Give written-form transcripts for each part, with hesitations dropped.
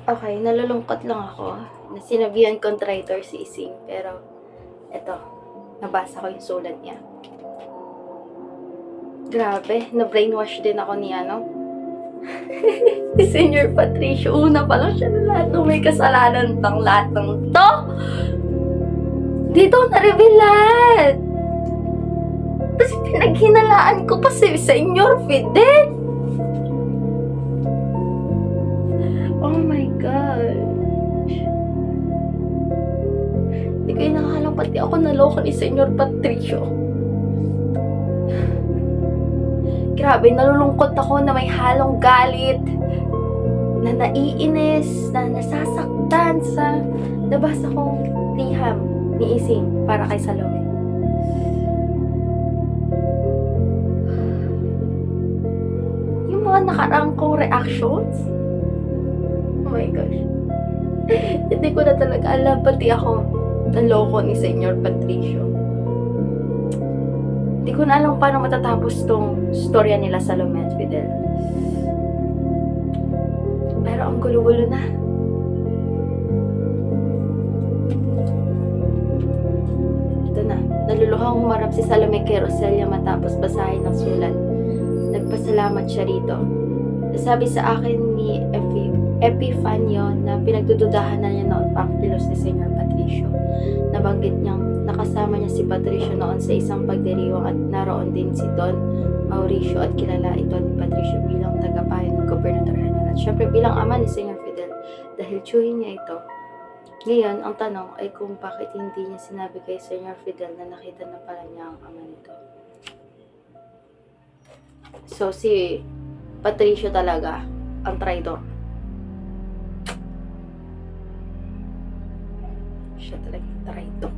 Okay, nalulungkot lang ako na sinabihan kong traitor si Ising. Pero, eto, nabasa ko yung sulat niya. Grabe, na-brainwash din ako ni si Senior Patricio. Una pa lang siya na lahat ng may kasalanan tang lahat ng to. Dito na-reveal lahat. Tapos pinaghinalaan ko pa si Senior Fidel. Oh my gosh. Hindi ko inakalang pati ako naloko ni Senior Patricio. Grabe, nalulungkot ako na may halong galit, na naiinis, na nasasaktan sa nabasa kong liham ni Ising para kay Salome. Yung mga nakaraang kong reactions, oh my gosh. Hindi ko na talaga alam, pati ako naloko ni Senior Patricio. Hindi ko na alam paano matatapos tong storya nila Salome at Fidel. Pero ang gulo-gulo na. Ito na, naluluhang humarap si Salome kay Roselia matapos basahin ng sulat. Nagpasalamat siya rito. Nasabi sa akin ni Epifanio na pinagdududahan na niya noon pagkilos ni Senior Patricio. Nabanggit niyang nakasama niya si Patricio noon sa isang pagdiriwang at naroon din si Don Mauricio at kilala ito ni Patricio bilang tagapayo ng Gobernador General at syempre bilang ama ni Senior Fidel dahil tiyuhin niya ito. Ngayon, ang tanong ay kung bakit hindi niya sinabi kay Senior Fidel na nakita na pala niya ang ama nito. So, si Patricio talaga ang traitor. Siya talaga yung traitor.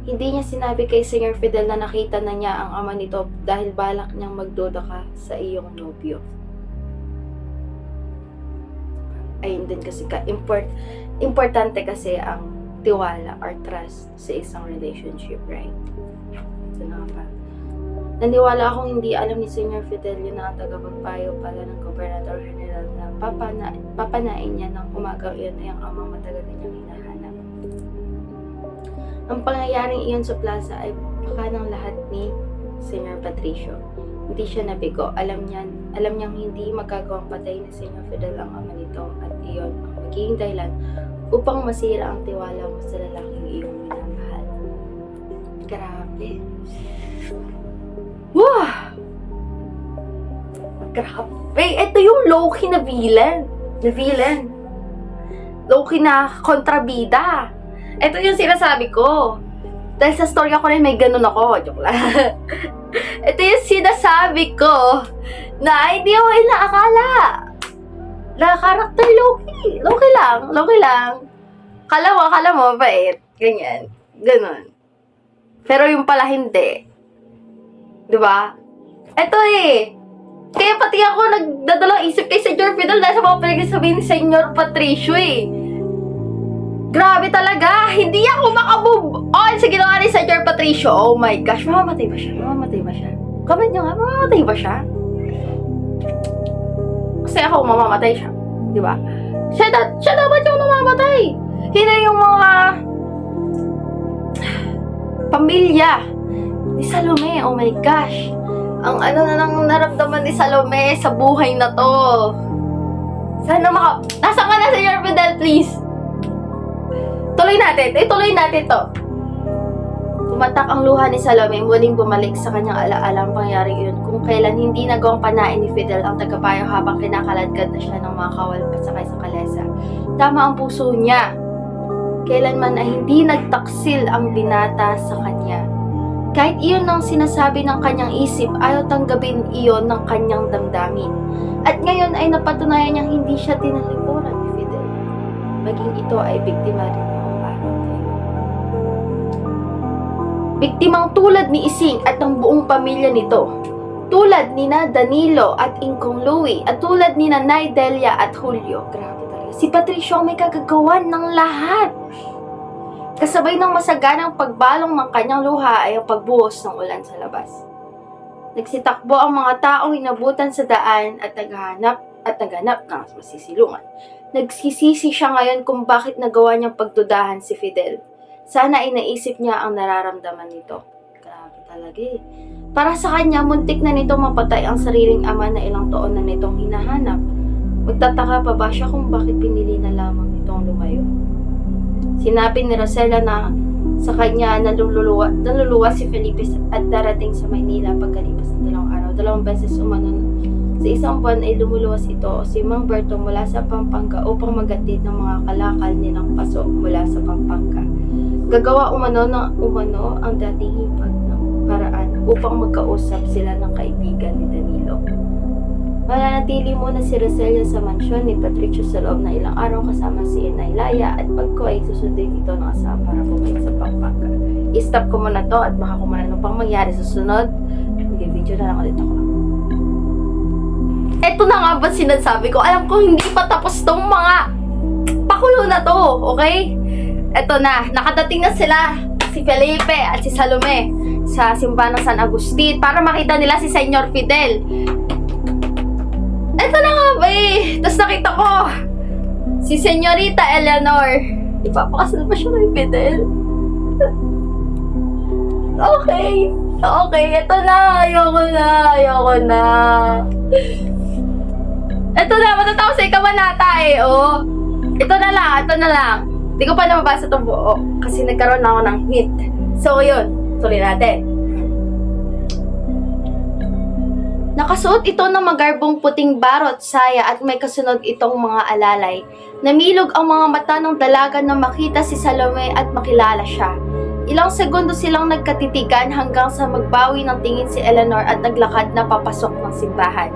Hindi niya sinabi kay Senior Fidel na nakita na niya ang ama nito dahil balak niyang magduda ka sa iyong nobyo. Ayun din kasi importante kasi ang tiwala or trust sa isang relationship, right? So, naniwala akong hindi alam ni Senior Fidel yun na ang tagapagpayo pala ng Gobernador General na papanain niya ng umagang iyon ay ang amang matagal niyang hinahanap. Ang pangyayaring iyon sa plaza ay baka ng lahat ni Senior Patricio. Hindi siya nabigo. Alam niyang hindi magagawang patay ni Senior Fidel ang ama nito at iyon ang magiging dahilan upang masira ang tiwala mo sa lalaking iyong minamahal. Grabe. Wow! Grabe! Ito yung low-key na villain. Low-key na kontrabida. Ito yung sinasabi ko. Dahil sa story ako rin may ganun ako. Joke lang. Ito yung sinasabi ko na hindi ako inaakala. Na karakter low-key. Low-key lang. Kala mo, bait. Ganyan. Ganun. Pero yung pala hindi. Diba? Ito kaya pati ako nagdadalang isip kay Senior Fidel dahil sa mga pinagsasabihin ni Senior Patricio Grabe talaga! Hindi ako makamove on sa ginawa ni Senior Patricio. Oh my gosh, mamamatay ba siya? Comment nyo nga, mamamatay ba siya? Kasi ako, mamamatay siya. Diba? Siya dapat yung mamamatay. Hindi yung mga pamilya ni Salome. Oh my gosh. Ang na nang naramdaman ni Salome sa buhay na to. Sana Nasaan ka na, Senior Fidel, please? Tuloy natin to. Tumatak ang luha ni Salome, muling bumalik sa kanyang alaala ang pangyaring iyon kung kailan hindi nagawang panain ni Fidel ang tagapayo habang kinakaladkad na siya ng mga kawal pasakay sa kalesa. Tama ang puso niya. Kailanman ay hindi nagtaksil ang binata sa kanya. Kahit iyon ang sinasabi ng kanyang isip, ayaw tanggapin iyon ng kanyang damdamin. At ngayon ay napatunayan niyang hindi siya tinalikuran ni Fidel. Maging ito ay biktima rin noong araw na yun. Biktimang tulad ni Ising at ng buong pamilya nito. Tulad ni na Danilo at Ingkong Louie at tulad ni na Nay Delia at Julio. Grabe talaga. Si Patricio may kagagawan ng lahat. Kasabay ng masaganang pagbalong ng kanyang luha ay ang pagbuhos ng ulan sa labas. Nagsitakbo ang mga taong inabutan sa daan at naghanap ng masisilungan. Nagsisisi siya ngayon kung bakit nagawa niyang pagdudahan si Fidel. Sana ay naisip niya ang nararamdaman nito. Grabe talaga eh. Para sa kanya, muntik na nito mapatay ang sariling ama na ilang taon na nitong hinahanap. Magtataka pa ba siya kung bakit pinili na lamang itong lumayo? Sinabi ni Rosella na sa kanya naluluwa si Felipe at darating sa Maynila pagkalipas ng 2 araw. 2 beses umano sa isang buwan ay lumuluwas ito o si Mang Berto mula sa Pampanga upang magatid ng mga kalakal nilang paso mula sa Pampanga. Gagawa umano ang dating hipag ng paraan upang magkausap sila ng kaibigan ni Danilo. Mananatili muna si Rosella sa mansyon ni Patricio sa loob ng ilang araw kasama si Inay Laya at pagko ay susundin ito ng asawa para bumalik sa Pampanga. I-stop ko muna to at baka kung ano pang mangyari sa sunod, mag-video na lang ulit ako. Eto na nga ba sinasabi ko? Alam ko hindi pa tapos tong mga pakulo na to, okay? Eto na, nakadating na sila, si Felipe at si Salome sa simbahan ng San Agustin para makita nila si Senyor Fidel. Eto na nga ba eh. Tapos nakita ko si Senyorita Eleanor. Ipapakasal pa siya kay Fidel. Okay, eto na. Ayoko na. Eto na, matatapos sa ikabanata eh, oh. Ito na lang. Hindi ko pa nababasa itong buo kasi nagkaroon na ako ng hint. So, yun. Tuloy natin. Nakasuot ito ng magarbong puting barot, saya at may kasunod itong mga alalay. Namilog ang mga mata ng dalaga na makita si Salome at makilala siya. Ilang segundo silang nagkatitigan hanggang sa magbawi ng tingin si Eleanor at naglakad na papasok ng simbahan.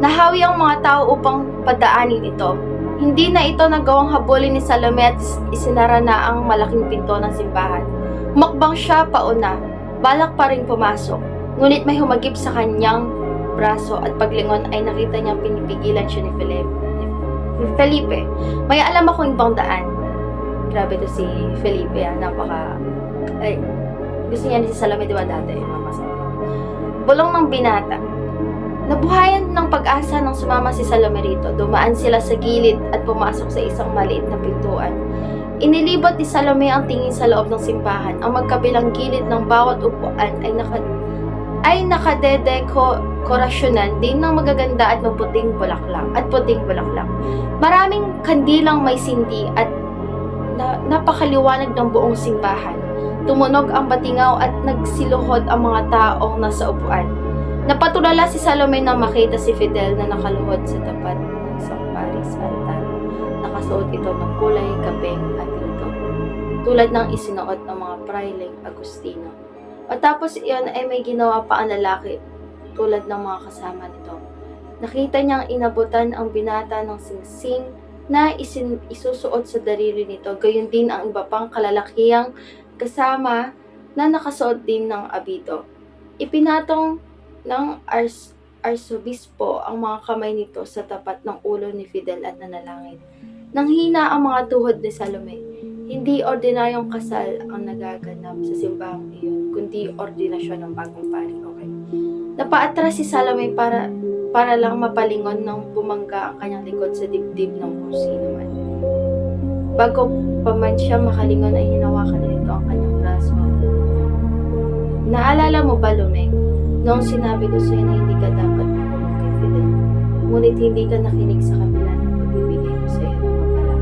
Nahawi ang mga tao upang padaanin ito. Hindi na ito nagawang habulin ni Salome at isinara na ang malaking pinto ng simbahan. Humakbang siya pauna, balak pa rin pumasok. Ngunit may humagip sa kanyang braso at paglingon ay nakita niyang pinipigilan siya ni Felipe. May alam akong ibang daan. Grabe to si Felipe, gusto niya ni si Salome, diba dati? Bulong ng binata. Nabuhayan ng pag-asa nang sumama si Salome rito. Dumaan sila sa gilid at pumasok sa isang maliit na pintuan. Inilibot ni Salome ang tingin sa loob ng simbahan. Ang magkabilang gilid ng bawat upuan ay nakadedekorasyonan din ng magaganda at puting bulaklak. Maraming kandilang may sindi at napakaliwanag ng buong simbahan. Tumunog ang batingaw at nagsiluhod ang mga taong nasa upuan. Napatulala si Salome nang makita si Fidel na nakaluhod sa tapat ng San Paris altar. Nakasuot ito ng kulay kapeng at ito, tulad ng isinuot ng mga prailing Agustino. Matapos iyon ay may ginawa pa ang lalaki, tulad ng mga kasama nito. Nakita niyang inabutan ang binata ng singsing na isusuot sa daliri nito, gayon din ang iba pang kalalakihang kasama na nakasuot din ng abito. Ipinatong ng arsobispo ang mga kamay nito sa tapat ng ulo ni Fidel at nanalangin. Nanghina ang mga tuhod ni Salome. Hindi ordinaryong kasal ang nagaganap sa simbahang iyon, kundi ordinasyon ng bagong pari. Okay. Napaatras si Salome para lang mapalingon ng bumangga ang kanyang likod sa dibdib ng kung sino man. Bago pa man siya makalingon ay hinawakan na nito ang kanyang braso. Naalala mo ba, Lumeng, noong sinabi ko sa'yo na hindi ka dapat makulong kay Fidel, ngunit hindi ka nakinig sa kabila ng pagbibigay ko sa'yo ng mapala.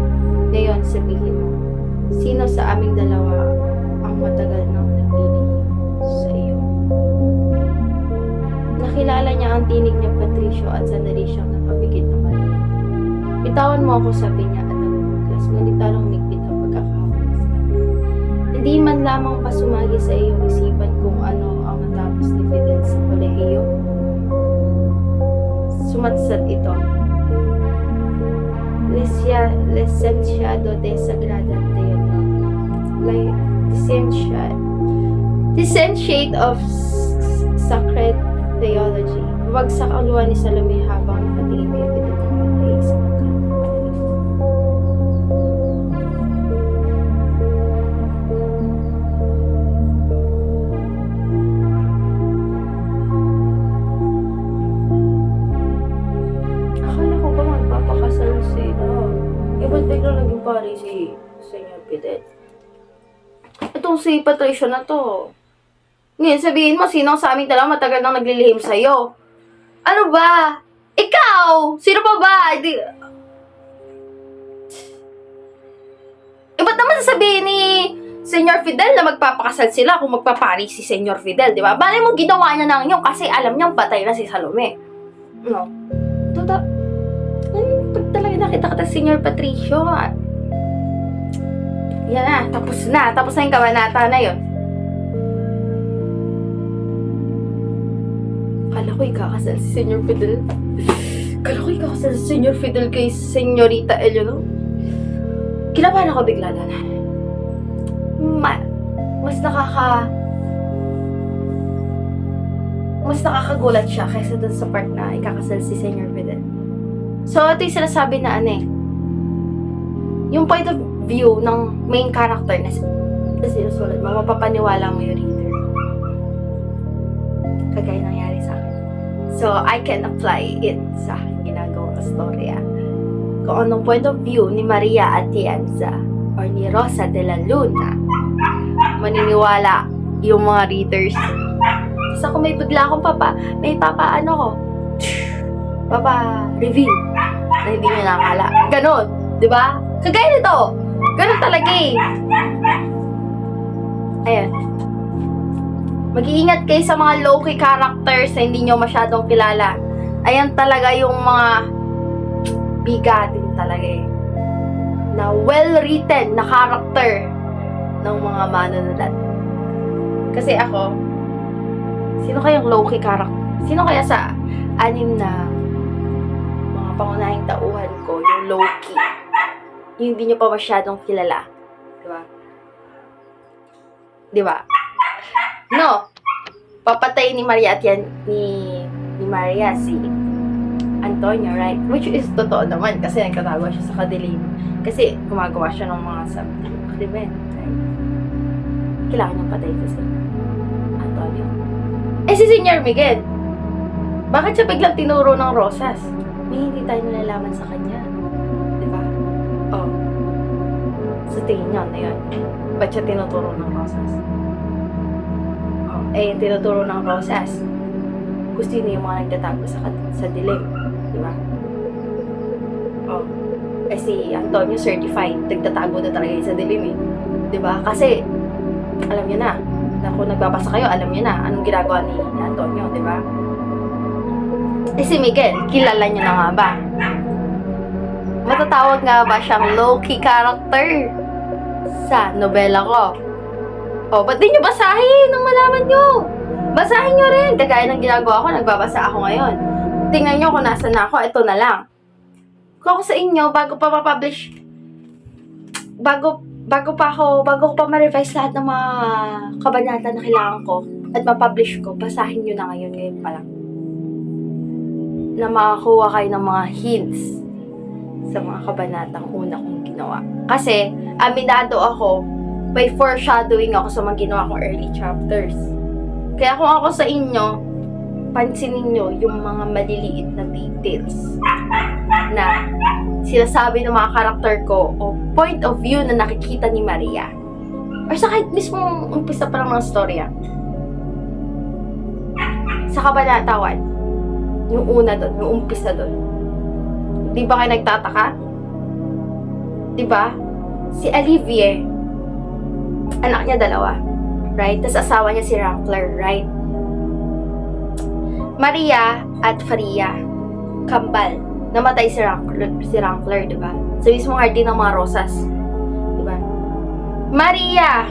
Ngayon, sabihin mo, sino sa aming dalawa ang matagal nang naglilihim sa iyo? Nakilala niya ang tinig niya, Patricio, at sandali siyang napapigit ng mali. Bitawan mo ako, sabi niya at nagmuglas, ngunit talong migpit ang pagkakahawak sa kanya. Hindi man lamang pasumagi sa iyong isipan kung ano ang natapos ni Fidel sa kolehiyo. Sumatsat ito. Licenciado de Sagrada Theology. Licentiate of Sacred Theology. Wagsak ang luha ni Salome habang nakatingin kay Fidel ng matay sa magkano. ba't biglang naging pare si Senyor Fidel? Itong si Patricia na to. Ngayon, sabihin mo, sino sa amin talaga matagal nang naglilihim sa'yo? Ano ba? Ikaw! Sino pa ba? Ba't naman sasabihin ni Senyor Fidel na magpapakasal sila kung magpapari si Senyor Fidel, di ba? Bale mo ginawa niya nang yun kasi alam niyang patay na si Salome. No? Pag talaga nakita ka Senyor Patricio, yan na, tapos na yung kabanata na yun. Kala ko ikakasal si Senyor Fidel. Kala ko ikakasal si Senyor Fidel kay Senyorita Eleanor. Kinabahan ako bigla doon. Mas nakakagulat siya kaysa dun sa part na ikakasal si Senyor Fidel. So, ito yung sinasabi na yung point of view ng main character na sinusulat mo, mapapaniwala mo yung reader. Kagaya nangyari sa akin. So, I can apply it sa ginagawang storya. Kung anong point of view ni Maria Atienza or ni Rosa de la Luna, maniniwala yung mga readers. So, kung may bigla akong papa-reveal na hindi nyo nakakala. Ganon, di ba? Kagaya nito, ganon talaga eh. Ayan. Mag-iingat kayo sa mga low-key characters na hindi nyo masyadong kilala. Ayan talaga yung mga bigatin talaga eh. Na well-written na character ng mga manunulat. Kasi ako, sino kayang low-key character? Sino kaya sa anim na mga pangunahing tauhan ko, yung low-key? Yung hindi nyo pa masyadong kilala. Diba? Diba? No! Papatay ni Maria at yan, ni Maria si Antonio, right? Which is totoo naman kasi nagtatago siya sa kadilim. Kasi gumagawa siya ng mga krimen, right? Kailangan niyang patay kasi Antonio. Si Senyor Miguel, bakit siya biglang tinuro ng rosas? May hindi tayo nalalaman sa kanya. Diba? Oh. Sa tingin niyo, na yun. Ba't siya tinuturo ng rosas? Oh. Yung tinuturo ng rosas, gusto niyo yung mga nagtatago sa dilim. Diba? Oh. Si Antonio certified, nagtatago na talaga sa dilim eh. Diba? Kasi, alam niyo na kung nagbabasa kayo, alam niyo na anong ginagawa ni Antonio, di ba? Si Miguel, kilala niyo na nga ba? Matatawag nga ba siyang low-key character sa nobela ko? O, ba't di niyo basahin nang malaman niyo? Basahin niyo rin. Kagaya ng ginagawa ko, nagbabasa ako ngayon. Tingnan niyo kung nasan na ako, ito na lang. Kung ako sa inyo, bago ko pa ma-revise lahat ng mga kabanata na kailangan ko at ma-publish ko, basahin nyo na ngayon pa lang. Na makakuha kayo ng mga hints sa mga kabanatang una kong ginawa. Kasi, aminado ako, by foreshadowing ako sa mga ginawa kong early chapters. Kaya kung ako sa inyo, pansinin nyo yung mga maliliit na details na sinasabi ng mga karakter ko o point of view na nakikita ni Maria. Or sa kahit mismo umpisa pa lang ng storya. Sa kabanata 1, yung una doon, yung umpisa doon. Di ba kayo nagtataka? Di ba? Si Olivier, anak niya 2, right? Tapos asawa niya si Rankler, right? Maria at Faria, kambal. Namatay si Rankler, di ba? Sa mismong hardin ng mga rosas. Di ba? Maria.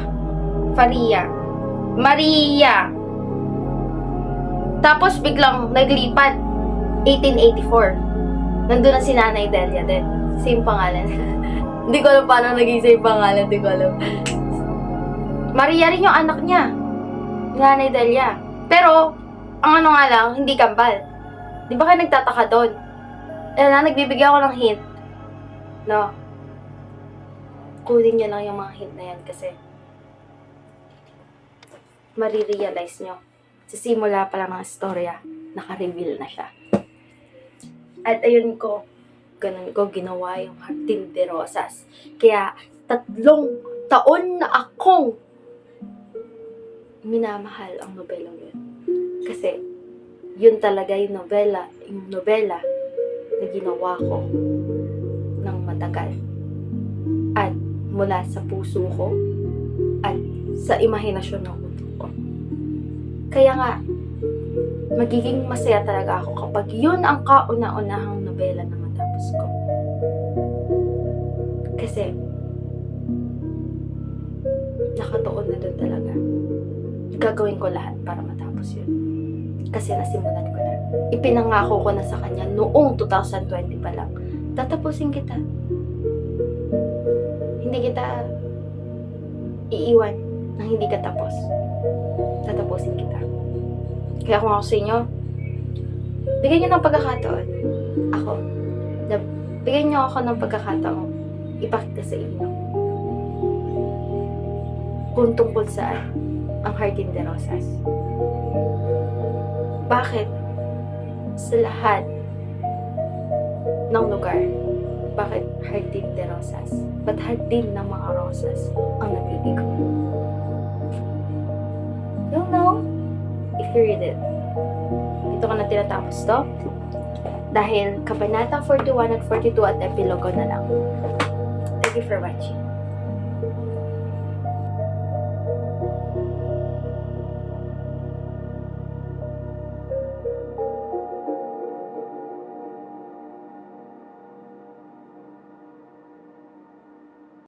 Tapos biglang naglipat, 1884. Nandun na si Nanay Delia din. Same pangalan. Hindi ko alam paano naging same pangalan. Hindi ko alam. Maria rin yung anak niya. Nanay Delia. Pero, ang ano nga lang, hindi kambal. Di ba kayo nagtataka doon? Nagbibigay ako ng hint. No. Kunin nyo lang yung mga hint na yan kasi marirealize nyo. Sa simula pa lang ng storya, naka-reveal na siya. At ayun ko, ganun ko ginawa yung Jardin de Rosas. Kaya 3 taon na akong minamahal ang nobelang yun. Kasi yun talaga yung nobela na ginawa ko ng matagal. At mula sa puso ko at sa imahinasyon ng utak ko. Kaya nga, magiging masaya talaga ako kapag yun ang kauna-unahang nobela na matapos ko. Kasi, nakatuon na dun talaga. Gagawin ko lahat para matapos yun. Kasi nasimulan ko na. Ipinangako ko na sa kanya noong 2020 pa lang. Tatapusin kita. Hindi kita iiwan nang hindi ka tapos. Tatapusin kita. Kaya kung ako sa inyo, bigyan niyo ng pagkakataon. Bigyan niyo ako ng pagkakataon. Ipakita sa inyo. Kung tungkol saan ang Jardin de Rosas. Bakit sa lahat ng lugar, bakit Jardin de Rosas? Ba't Jardin ng mga rosas ang nabibigo? You'll know if you read it. Dito ko na tinatapos to. Dahil Kabanata 41 at 42 at epilogo na lang. Thank you for watching.